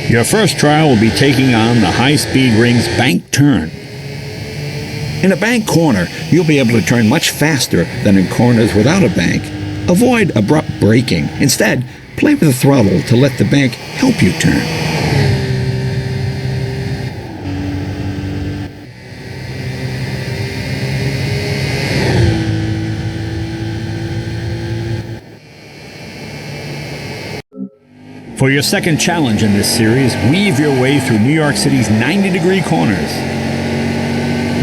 Your first trial will be taking on the high-speed ring's bank turn. In a bank corner, you'll be able to turn much faster than in corners without a bank. Avoid abrupt braking. Instead, play with the throttle to let the bank help you turn. For your second challenge in this series, weave your way through New York City's 90-degree corners.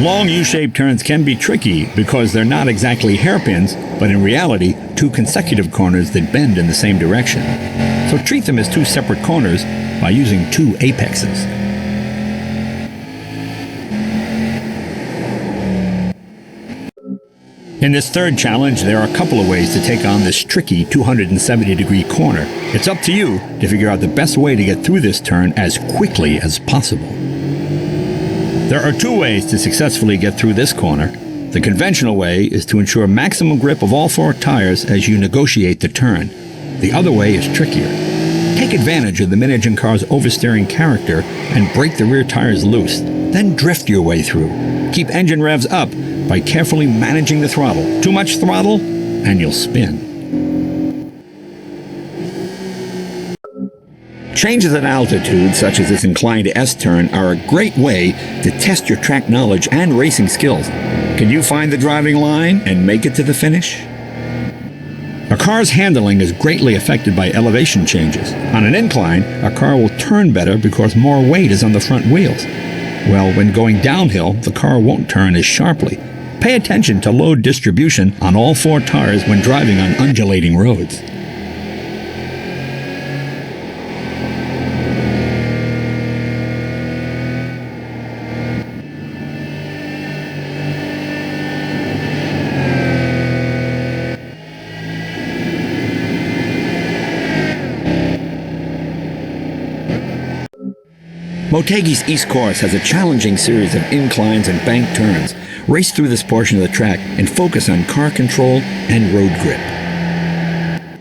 Long U-shaped turns can be tricky because they're not exactly hairpins, but in reality, two consecutive corners that bend in the same direction. So treat them as two separate corners by using two apexes. In this third challenge, there are a couple of ways to take on this tricky 270-degree corner. It's up to you to figure out the best way to get through this turn as quickly as possible. There are two ways to successfully get through this corner. The conventional way is to ensure maximum grip of all four tires as you negotiate the turn. The other way is trickier. Take advantage of the mid-engine car's oversteering character and break the rear tires loose. Then drift your way through. Keep engine revs up by carefully managing the throttle. Too much throttle, and you'll spin. Changes in altitude, such as this inclined S-turn, are a great way to test your track knowledge and racing skills. Can you find the driving line and make it to the finish? A car's handling is greatly affected by elevation changes. On an incline, a car will turn better because more weight is on the front wheels. Well, when going downhill, the car won't turn as sharply. Pay attention to load distribution on all four tires when driving on undulating roads. Motegi's East Course has a challenging series of inclines and bank turns. Race through this portion of the track and focus on car control and road grip.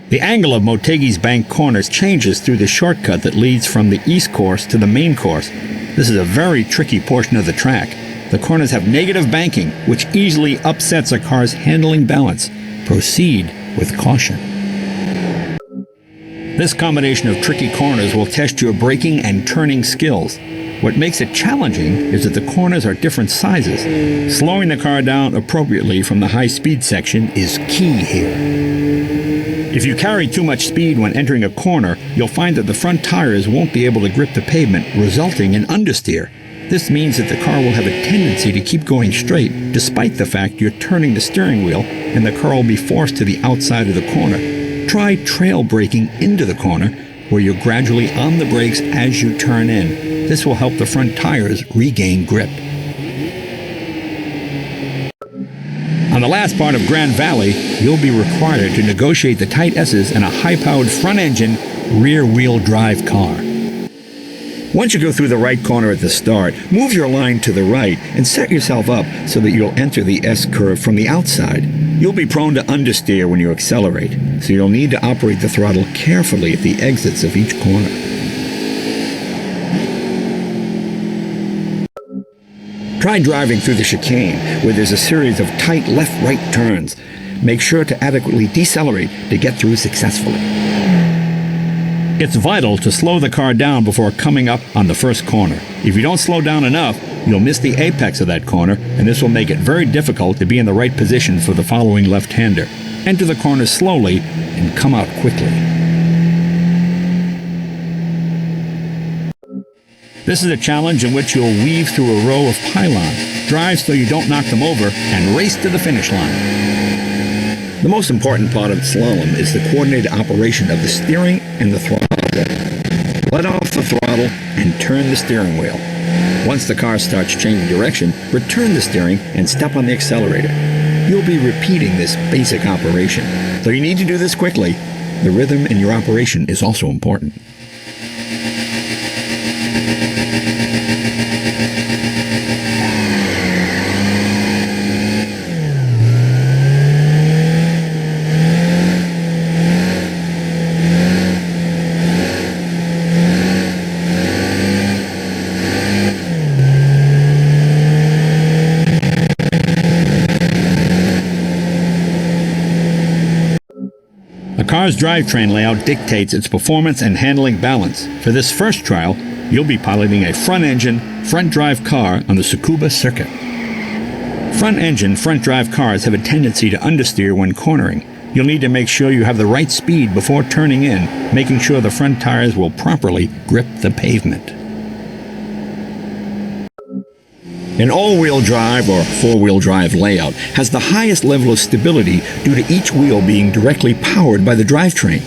The angle of Motegi's bank corners changes through the shortcut that leads from the East Course to the main course. This is a very tricky portion of the track. The corners have negative banking, which easily upsets a car's handling balance. Proceed with caution. This combination of tricky corners will test your braking and turning skills. What makes it challenging is that the corners are different sizes. Slowing the car down appropriately from the high-speed section is key here. If you carry too much speed when entering a corner, you'll find that the front tires won't be able to grip the pavement, resulting in understeer. This means that the car will have a tendency to keep going straight, despite the fact you're turning the steering wheel, and the car will be forced to the outside of the corner. Try trail braking into the corner, where you're gradually on the brakes as you turn in. This will help the front tires regain grip. On the last part of Grand Valley, you'll be required to negotiate the tight S's in a high-powered front-engine, rear-wheel drive car. Once you go through the right corner at the start, move your line to the right and set yourself up so that you'll enter the S-curve from the outside. You'll be prone to understeer when you accelerate, so you'll need to operate the throttle carefully at the exits of each corner. Try driving through the chicane, where there's a series of tight left-right turns. Make sure to adequately decelerate to get through successfully. It's vital to slow the car down before coming up on the first corner. If you don't slow down enough, you'll miss the apex of that corner, and this will make it very difficult to be in the right position for the following left-hander. Enter the corner slowly and come out quickly. This is a challenge in which you'll weave through a row of pylons. Drive so you don't knock them over and race to the finish line. The most important part of slalom is the coordinated operation of the steering and the throttle. Let off the throttle and turn the steering wheel. Once the car starts changing direction, return the steering and step on the accelerator. You'll be repeating this basic operation. Though you need to do this quickly, the rhythm in your operation is also important. car's drivetrain layout dictates its performance and handling balance. For this first trial, you'll be piloting a front-engine, front-drive car on the Tsukuba circuit. Front-engine, front-drive cars have a tendency to understeer when cornering. You'll need to make sure you have the right speed before turning in, making sure the front tires will properly grip the pavement. An all-wheel drive or four-wheel drive layout has the highest level of stability due to each wheel being directly powered by the drivetrain.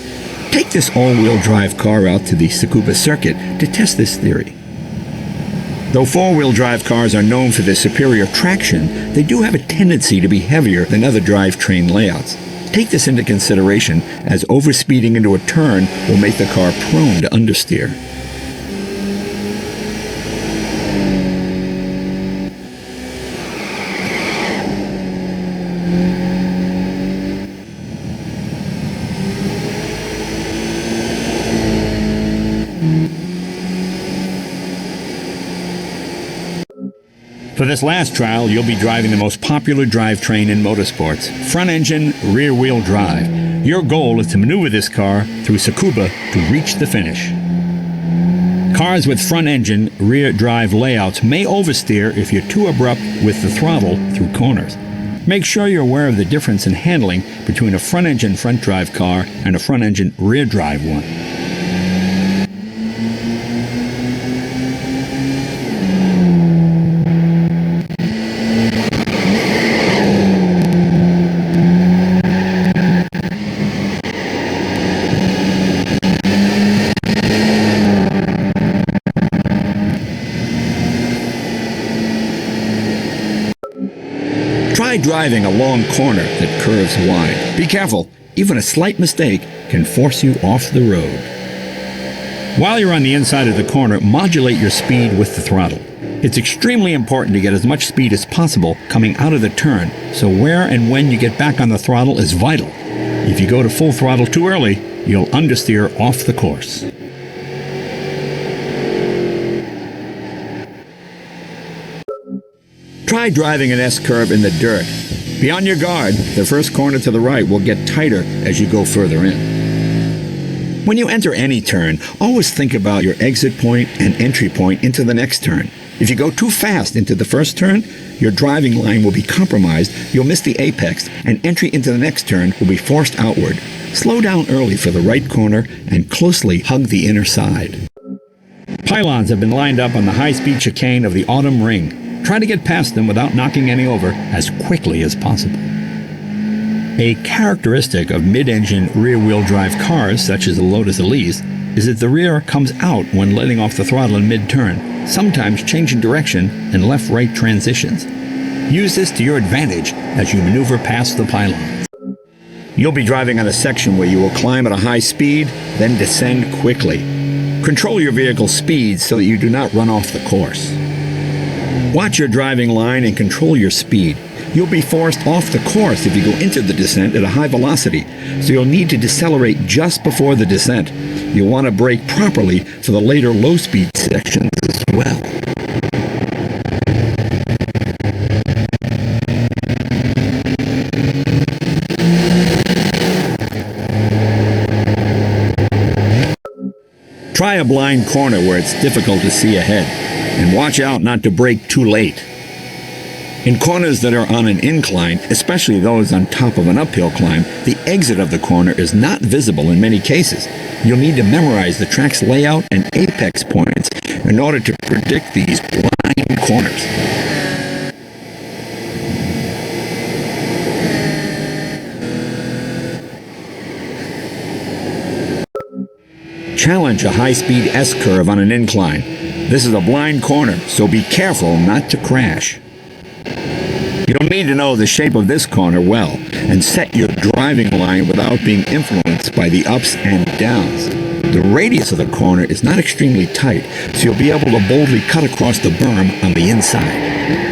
Take this all-wheel drive car out to the Tsukuba circuit to test this theory. Though four-wheel drive cars are known for their superior traction, they do have a tendency to be heavier than other drivetrain layouts. Take this into consideration, as overspeeding into a turn will make the car prone to understeer. For this last trial, you'll be driving the most popular drivetrain in motorsports, front-engine, rear-wheel drive. Your goal is to maneuver this car through Tsukuba to reach the finish. Cars with front-engine, rear-drive layouts may oversteer if you're too abrupt with the throttle through corners. Make sure you're aware of the difference in handling between a front-engine, front-drive car and a front-engine, rear-drive one. Try driving a long corner that curves wide. Be careful, even a slight mistake can force you off the road. While you're on the inside of the corner, modulate your speed with the throttle. It's extremely important to get as much speed as possible coming out of the turn, so where and when you get back on the throttle is vital. If you go to full throttle too early, you'll understeer off the course. Try driving an S-curve in the dirt. Be on your guard. The first corner to the right will get tighter as you go further in. When you enter any turn, always think about your exit point and entry point into the next turn. If you go too fast into the first turn, your driving line will be compromised, you'll miss the apex, and entry into the next turn will be forced outward. Slow down early for the right corner and closely hug the inner side. Pylons have been lined up on the high-speed chicane of the Autumn Ring. Try to get past them without knocking any over as quickly as possible. A characteristic of mid-engine rear-wheel drive cars, such as the Lotus Elise, is that the rear comes out when letting off the throttle in mid-turn, sometimes changing direction in left-right transitions. Use this to your advantage as you maneuver past the pylons. You'll be driving on a section where you will climb at a high speed, then descend quickly. Control your vehicle's speed so that you do not run off the course. Watch your driving line and control your speed. You'll be forced off the course if you go into the descent at a high velocity, so you'll need to decelerate just before the descent. You'll want to brake properly for the later low-speed sections as well. Try a blind corner where it's difficult to see ahead, and watch out not to brake too late. In corners that are on an incline, especially those on top of an uphill climb, the exit of the corner is not visible in many cases. You'll need to memorize the track's layout and apex points in order to predict these blind corners. Challenge a high-speed S-curve on an incline. This is a blind corner, so be careful not to crash. You'll need to know the shape of this corner well and set your driving line without being influenced by the ups and downs. The radius of the corner is not extremely tight, so you'll be able to boldly cut across the berm on the inside.